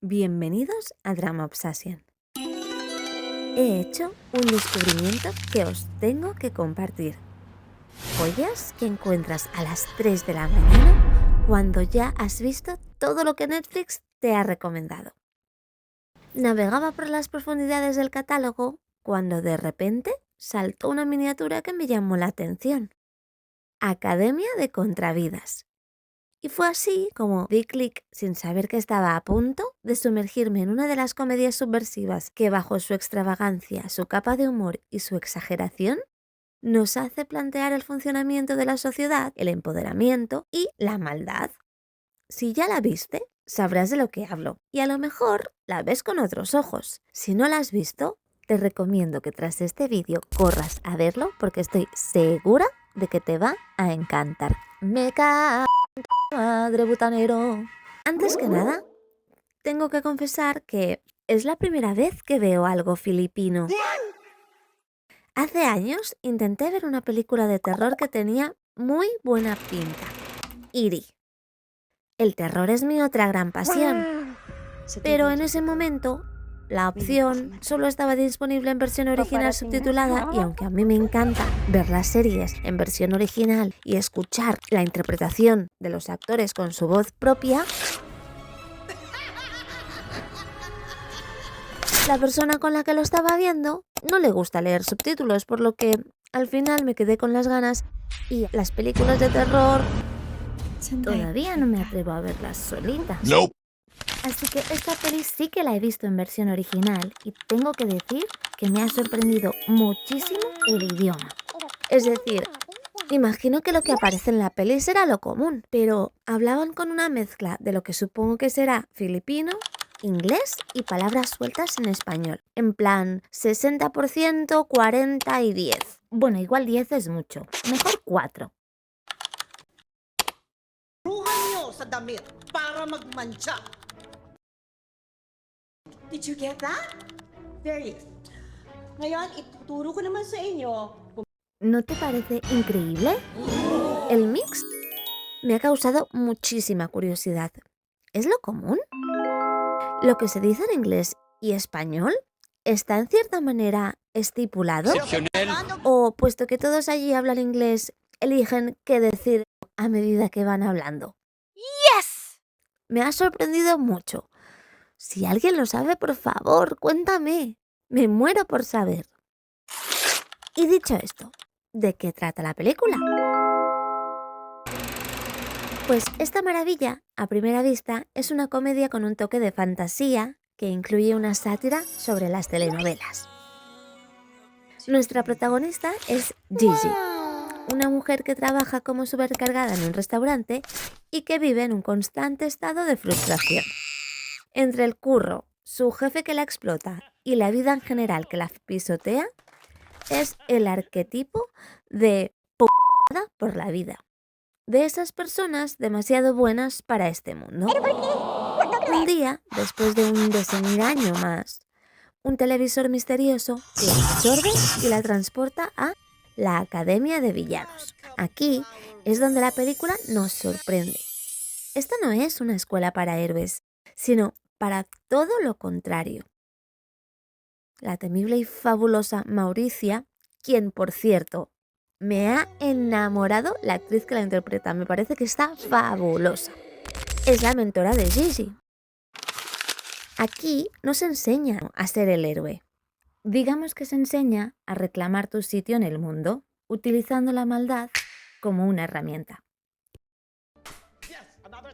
Bienvenidos a Drama Obsession. He hecho un descubrimiento que os tengo que compartir. Joyas que encuentras a las 3 de la mañana cuando ya has visto todo lo que Netflix te ha recomendado. Navegaba por las profundidades del catálogo cuando de repente saltó una miniatura que me llamó la atención. Academia de Contravidas. Y fue así como di clic sin saber que estaba a punto de sumergirme en una de las comedias subversivas que bajo su extravagancia, su capa de humor y su exageración nos hace plantear el funcionamiento de la sociedad, el empoderamiento y la maldad. Si ya la viste, sabrás de lo que hablo y a lo mejor la ves con otros ojos. Si no la has visto, te recomiendo que tras este vídeo corras a verlo porque estoy segura de que te va a encantar. Me cago en tu madre, butanero. Antes que nada, tengo que confesar que es la primera vez que veo algo filipino. Hace años intenté ver una película de terror que tenía muy buena pinta. Iri. El terror es mi otra gran pasión. Pero en ese momento, la opción solo estaba disponible en versión original subtitulada y aunque a mí me encanta ver las series en versión original y escuchar la interpretación de los actores con su voz propia, la persona con la que lo estaba viendo no le gusta leer subtítulos, por lo que al final me quedé con las ganas y las películas de terror todavía no me atrevo a verlas solitas. Nope. Así que esta peli sí que la he visto en versión original y tengo que decir que me ha sorprendido muchísimo el idioma. Es decir, imagino que lo que aparece en la peli será lo común, pero hablaban con una mezcla de lo que supongo que será filipino, inglés y palabras sueltas en español. En plan, 60%, 40 y 10. Bueno, igual 10 es mucho. Mejor 4. Nyo sa damit para magmantsa. Did you get that? Very. Ngayon, ituturo ko naman sa inyo. ¿No te parece increíble? El mix me ha causado muchísima curiosidad. ¿Es lo común? ¿Lo que se dice en inglés y español está en cierta manera estipulado? ¿O puesto que todos allí hablan inglés, eligen qué decir a medida que van hablando? ¡Yes! Me ha sorprendido mucho. Si alguien lo sabe, por favor, cuéntame. Me muero por saber. Y dicho esto, ¿de qué trata la película? Pues esta maravilla, a primera vista, es una comedia con un toque de fantasía que incluye una sátira sobre las telenovelas. Nuestra protagonista es Gigi, una mujer que trabaja como supercargada en un restaurante y que vive en un constante estado de frustración. Entre el curro, su jefe que la explota y la vida en general que la pisotea, es el arquetipo de p***da por la vida. De esas personas demasiado buenas para este mundo. Un día, después de un desengaño más, un televisor misterioso la absorbe y la transporta a la Academia de Villanos. Aquí es donde la película nos sorprende. Esta no es una escuela para héroes, sino para todo lo contrario. La temible y fabulosa Mauricia, quien, por cierto, me ha enamorado la actriz que la interpreta. Me parece que está fabulosa. Es la mentora de Gigi. Aquí no se enseña a ser el héroe. Digamos que se enseña a reclamar tu sitio en el mundo, utilizando la maldad como una herramienta.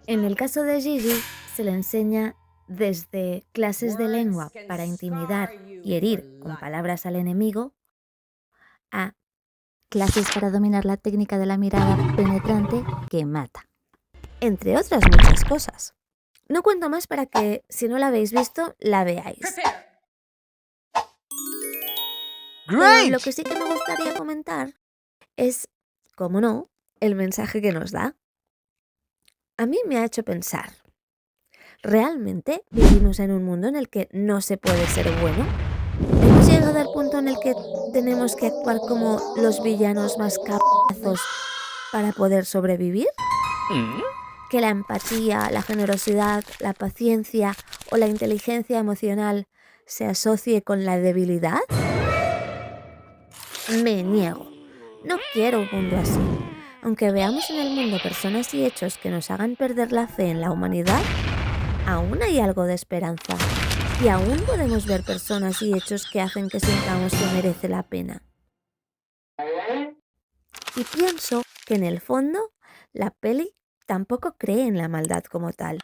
En el caso de Gigi, se le enseña desde clases de lengua para intimidar y herir con palabras al enemigo, a clases para dominar la técnica de la mirada penetrante que mata. Entre otras muchas cosas. No cuento más para que, si no la habéis visto, la veáis. Pero lo que sí que me gustaría comentar es, como no, el mensaje que nos da. A mí me ha hecho pensar, ¿realmente vivimos en un mundo en el que no se puede ser bueno? ¿Hemos llegado al punto en el que tenemos que actuar como los villanos más capazos para poder sobrevivir? ¿Que la empatía, la generosidad, la paciencia o la inteligencia emocional se asocie con la debilidad? Me niego. No quiero un mundo así. Aunque veamos en el mundo personas y hechos que nos hagan perder la fe en la humanidad, aún hay algo de esperanza. Y aún podemos ver personas y hechos que hacen que sintamos que merece la pena. Y pienso que en el fondo, la peli tampoco cree en la maldad como tal.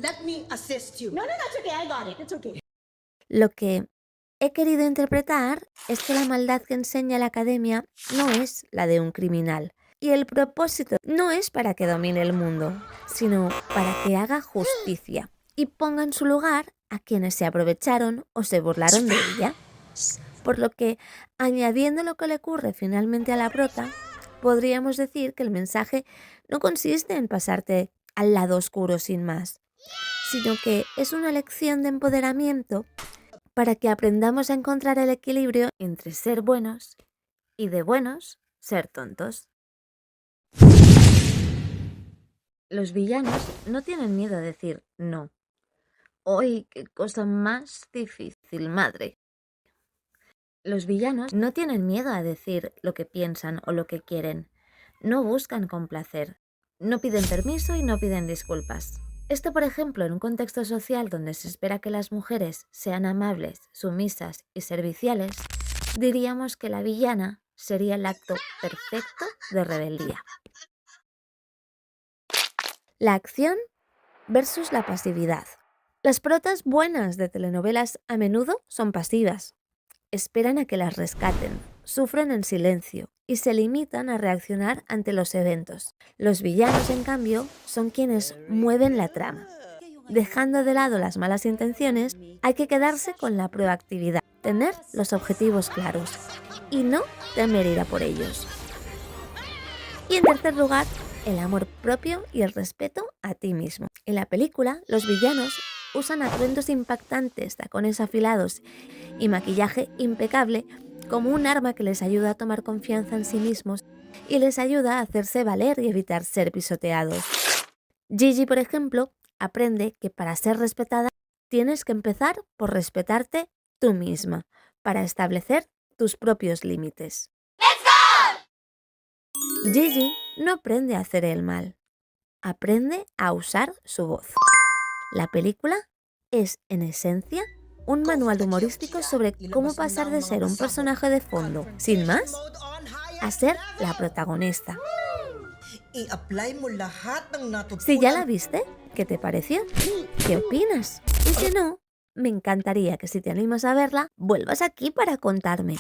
Let me assist you. No, it's okay. I got it. It's okay. Lo que he querido interpretar es que la maldad que enseña la academia no es la de un criminal. Y el propósito no es para que domine el mundo, sino para que haga justicia y ponga en su lugar a quienes se aprovecharon o se burlaron de ella. Por lo que, añadiendo lo que le ocurre finalmente a la prota, podríamos decir que el mensaje no consiste en pasarte al lado oscuro sin más, sino que es una lección de empoderamiento para que aprendamos a encontrar el equilibrio entre ser buenos y de buenos ser tontos. Los villanos no tienen miedo a decir no. ¡Ay, qué cosa más difícil, madre! Los villanos no tienen miedo a decir lo que piensan o lo que quieren. No buscan complacer. No piden permiso y no piden disculpas. Esto, por ejemplo, en un contexto social donde se espera que las mujeres sean amables, sumisas y serviciales, diríamos que la villana sería el acto perfecto de rebeldía. La acción versus la pasividad. Las protas buenas de telenovelas a menudo son pasivas. Esperan a que las rescaten, sufren en silencio y se limitan a reaccionar ante los eventos. Los villanos, en cambio, son quienes mueven la trama. Dejando de lado las malas intenciones, hay que quedarse con la proactividad, tener los objetivos claros y no temer ir a por ellos. Y en tercer lugar, el amor propio y el respeto a ti mismo. En la película, los villanos usan atuendos impactantes, tacones afilados y maquillaje impecable como un arma que les ayuda a tomar confianza en sí mismos y les ayuda a hacerse valer y evitar ser pisoteados. Gigi, por ejemplo, aprende que para ser respetada tienes que empezar por respetarte tú misma, para establecer tus propios límites. Gigi no aprende a hacer el mal, aprende a usar su voz. La película es, en esencia, un manual humorístico sobre cómo pasar de ser un personaje de fondo, sin más, a ser la protagonista. Si ya la viste, ¿qué te pareció? ¿Qué opinas? Y si no, me encantaría que si te animas a verla, vuelvas aquí para contarme.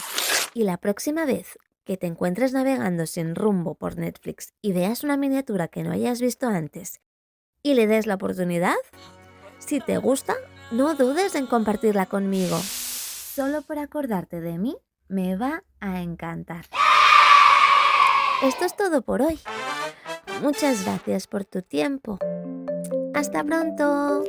Y la próxima vez que te encuentres navegando sin rumbo por Netflix y veas una miniatura que no hayas visto antes y le des la oportunidad, si te gusta, no dudes en compartirla conmigo. Solo por acordarte de mí, me va a encantar. Esto es todo por hoy. Muchas gracias por tu tiempo. ¡Hasta pronto!